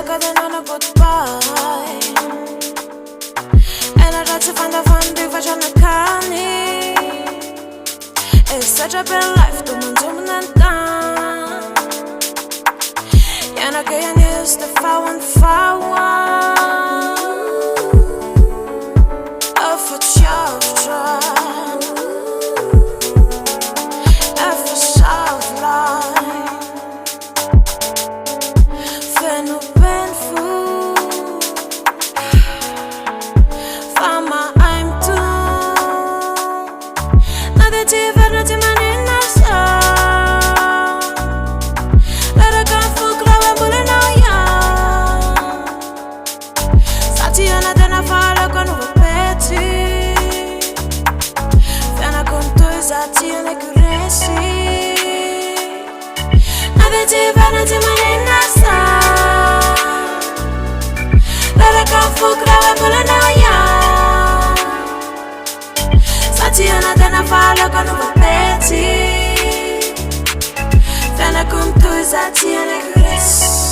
look at another goodbye. And I try to find a fun before trying to call me. It's such a bad life, the one's open and down. And I can't use the far one. Of a job drive, of a soft line, feel painful. For my I'm done. Not that you've had nothing in the soul. Let her go for glow and bullet now, yeah. Satiana, then I fall like on over. Fena con tu Satiana cresci. Avete vanati manina sa. La cafu grave con la noia. Satiana dena fala con un pezzi. Fena con tu Satiana cresci.